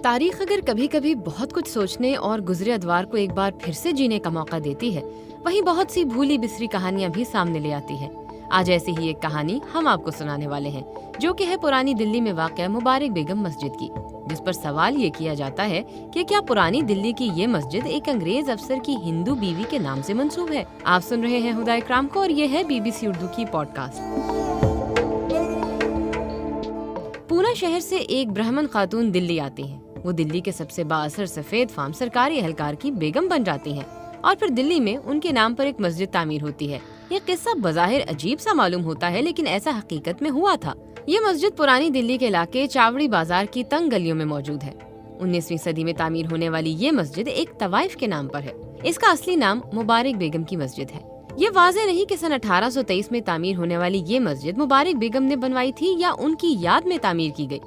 تاریخ اگر کبھی کبھی بہت کچھ سوچنے اور گزرے ادوار کو ایک بار پھر سے جینے کا موقع دیتی ہے، وہیں بہت سی بھولی بسری کہانیاں بھی سامنے لے آتی ہے۔ آج ایسی ہی ایک کہانی ہم آپ کو سنانے والے ہیں، جو کہ ہے پرانی دلی میں واقع مبارک بیگم مسجد کی، جس پر سوال یہ کیا جاتا ہے کہ کیا پرانی دلی کی یہ مسجد ایک انگریز افسر کی ہندو بیوی کے نام سے منسوب ہے؟ آپ سن رہے ہیں ہدا اکرام کو، اور یہ ہے BBC اردو کی پوڈ کاسٹ۔ پونا شہر سے ایک برہمن خاتون دلی آتی ہیں۔ وہ دلی کے سب سے بااثر سفید فام سرکاری اہلکار کی بیگم بن جاتی ہیں، اور پھر دلی میں ان کے نام پر ایک مسجد تعمیر ہوتی ہے۔ یہ قصہ بظاہر عجیب سا معلوم ہوتا ہے، لیکن ایسا حقیقت میں ہوا تھا۔ یہ مسجد پرانی دلی کے علاقے چاوڑی بازار کی تنگ گلیوں میں موجود ہے۔ 19ویں صدی میں تعمیر ہونے والی یہ مسجد ایک طوائف کے نام پر ہے۔ اس کا اصلی نام مبارک بیگم کی مسجد ہے۔ یہ واضح نہیں کہ سن 1823 میں تعمیر ہونے والی یہ مسجد مبارک بیگم نے بنوائی تھی یا ان کی یاد میں تعمیر کی گئی۔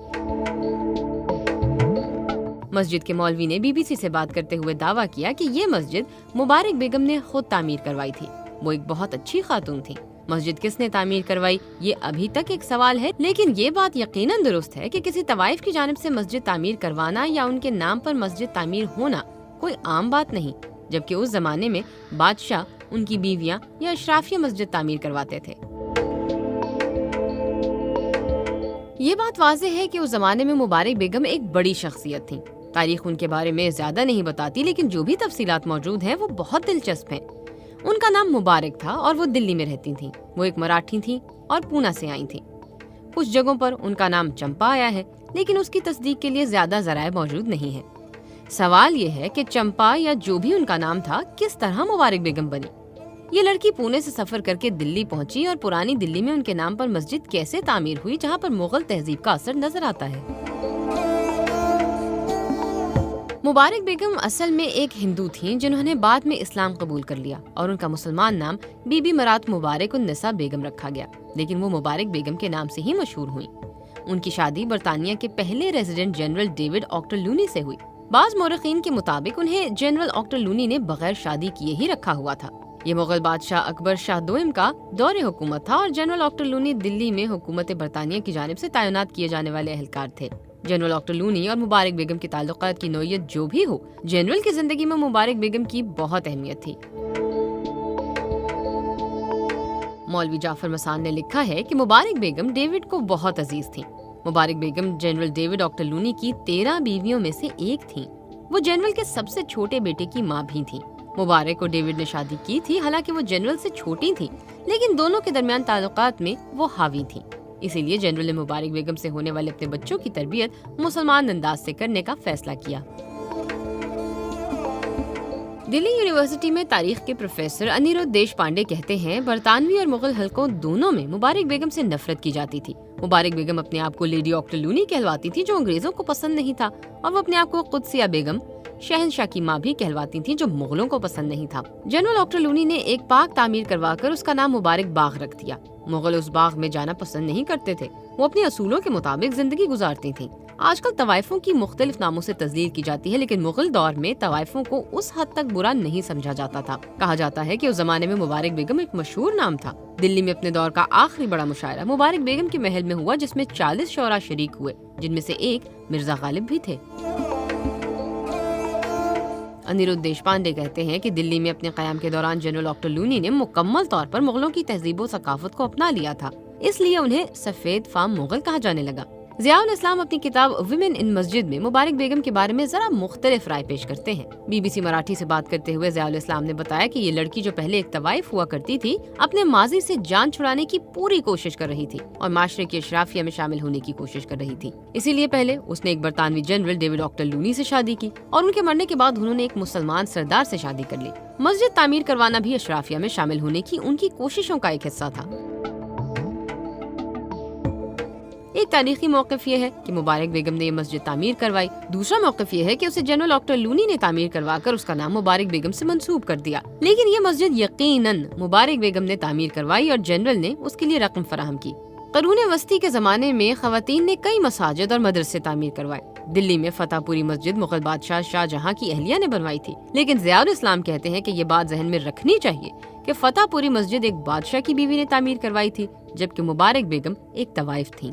مسجد کے مولوی نے BBC سے بات کرتے ہوئے دعویٰ کیا کہ یہ مسجد مبارک بیگم نے خود تعمیر کروائی تھی۔ وہ ایک بہت اچھی خاتون تھی۔ مسجد کس نے تعمیر کروائی، یہ ابھی تک ایک سوال ہے، لیکن یہ بات یقیناً درست ہے کہ کسی طوائف کی جانب سے مسجد تعمیر کروانا یا ان کے نام پر مسجد تعمیر ہونا کوئی عام بات نہیں، جبکہ اس زمانے میں بادشاہ، ان کی بیویاں یا اشرافیہ مسجد تعمیر کرواتے تھے۔ یہ بات واضح ہے کہ اس زمانے میں مبارک بیگم ایک بڑی شخصیت تھیں۔ تاریخ ان کے بارے میں زیادہ نہیں بتاتی، لیکن جو بھی تفصیلات موجود ہیں وہ بہت دلچسپ ہیں۔ ان کا نام مبارک تھا اور وہ دلی میں رہتی تھیں۔ وہ ایک مراٹھی تھیں اور پونا سے آئی تھیں۔ کچھ جگہوں پر ان کا نام چمپا آیا ہے، لیکن اس کی تصدیق کے لیے زیادہ ذرائع موجود نہیں ہیں۔ سوال یہ ہے کہ چمپا یا جو بھی ان کا نام تھا کس طرح مبارک بیگم بنی۔ یہ لڑکی پونے سے سفر کر کے دلی پہنچی، اور پرانی دلی میں ان کے نام پر مسجد کیسے تعمیر ہوئی، جہاں پر مغل تہذیب کا اثر نظر آتا ہے۔ مبارک بیگم اصل میں ایک ہندو تھیں، جنہوں نے بعد میں اسلام قبول کر لیا، اور ان کا مسلمان نام بی بی مرات مبارک النساء بیگم رکھا گیا، لیکن وہ مبارک بیگم کے نام سے ہی مشہور ہوئیں۔ ان کی شادی برطانیہ کے پہلے ریزیڈنٹ جنرل ڈیوڈ آکٹر-لونی سے ہوئی۔ بعض مورخین کے مطابق انہیں جنرل آکٹر-لونی نے بغیر شادی کیے ہی رکھا ہوا تھا۔ یہ مغل بادشاہ اکبر شاہ دوئم کا دور حکومت تھا، اور جنرل آکٹر-لونی دلی میں حکومت برطانیہ کی جانب سے تعینات کیے جانے والے اہلکار تھے۔ جنرل آکٹر-لونی اور مبارک بیگم کے تعلقات کی نوعیت جو بھی ہو، جنرل کی زندگی میں مبارک بیگم کی بہت اہمیت تھی۔ مولوی جعفر مسان نے لکھا ہے کہ مبارک بیگم ڈیوڈ کو بہت عزیز تھیں۔ مبارک بیگم جنرل ڈیوڈ آکٹر-لونی کی 13 بیویوں میں سے ایک تھیں۔ وہ جنرل کے سب سے چھوٹے بیٹے کی ماں بھی تھیں۔ مبارک اور ڈیوڈ نے شادی کی تھی، حالانکہ وہ جنرل سے چھوٹی تھیں، لیکن دونوں کے درمیان تعلقات میں وہ حاوی تھیں۔ اسی لیے جنرل نے مبارک بیگم سے ہونے والے اپنے بچوں کی تربیت مسلمان انداز سے کرنے کا فیصلہ کیا۔ دلی یونیورسٹی میں تاریخ کے پروفیسر انیرودھ دیشپانڈے کہتے ہیں، برطانوی اور مغل حلقوں دونوں میں مبارک بیگم سے نفرت کی جاتی تھی۔ مبارک بیگم اپنے آپ کو لیڈی آکٹر-لونی کہلواتی تھی، جو انگریزوں کو پسند نہیں تھا، اور وہ اپنے آپ کو قدسیہ بیگم، شہنشاہ کی ماں بھی کہلواتی تھیں، جو مغلوں کو پسند نہیں تھا۔ جنرل آکٹر-لونی نے ایک پارک تعمیر کروا کر اس کا نام مبارک باغ رکھ دیا۔ مغل اس باغ میں جانا پسند نہیں کرتے تھے، وہ اپنے اصولوں کے مطابق زندگی گزارتی تھیں۔ آج کل طوائفوں کی مختلف ناموں سے تذلیل کی جاتی ہے، لیکن مغل دور میں طوائفوں کو اس حد تک برا نہیں سمجھا جاتا تھا۔ کہا جاتا ہے کہ اس زمانے میں مبارک بیگم ایک مشہور نام تھا۔ دلی میں اپنے دور کا آخری بڑا مشاعرہ مبارک بیگم کے محل میں ہوا، جس میں 40 شعراء شریک ہوئے، جن میں سے ایک مرزا غالب بھی تھے۔ انیرودھ دیشپانڈے کہتے ہیں کہ دلی میں اپنے قیام کے دوران جنرل آکٹر-لونی نے مکمل طور پر مغلوں کی تہذیب و ثقافت کو اپنا لیا تھا، اس لیے انہیں سفید فام مغل کہا جانے لگا۔ ضیاء الاسلام اپنی کتاب ویمن ان مسجد میں مبارک بیگم کے بارے میں ذرا مختلف رائے پیش کرتے ہیں۔ BBC مراٹھی سے بات کرتے ہوئے ضیاء الاسلام نے بتایا کہ یہ لڑکی، جو پہلے ایک طوائف ہوا کرتی تھی، اپنے ماضی سے جان چھڑانے کی پوری کوشش کر رہی تھی اور معاشرے کی اشرافیہ میں شامل ہونے کی کوشش کر رہی تھی۔ اسی لیے پہلے اس نے ایک برطانوی جنرل ڈیوڈ آکٹر-لونی سے شادی کی، اور ان کے مرنے کے بعد انہوں نے ایک مسلمان سردار سے شادی کر لی۔ مسجد تعمیر کروانا بھی اشرافیہ میں شامل ہونے کی ان کی کوششوں کا ایک حصہ تھا۔ ایک تاریخی موقف یہ ہے کہ مبارک بیگم نے یہ مسجد تعمیر کروائی۔ دوسرا موقف یہ ہے کہ اسے جنرل آکٹر-لونی نے تعمیر کروا کر اس کا نام مبارک بیگم سے منسوب کر دیا، لیکن یہ مسجد یقیناً مبارک بیگم نے تعمیر کروائی، اور جنرل نے اس کے لیے رقم فراہم کی۔ قرون وسطی کے زمانے میں خواتین نے کئی مساجد اور مدرسے تعمیر کروائے۔ دلی میں فتح پوری مسجد مغل بادشاہ شاہ جہاں کی اہلیہ نے بنوائی تھی، لیکن ضیاء الاسلام کہتے ہیں کہ یہ بات ذہن میں رکھنی چاہیے کہ فتح پوری مسجد ایک بادشاہ کی بیوی نے تعمیر کروائی تھی، جبکہ مبارک بیگم ایک طوائف تھیں۔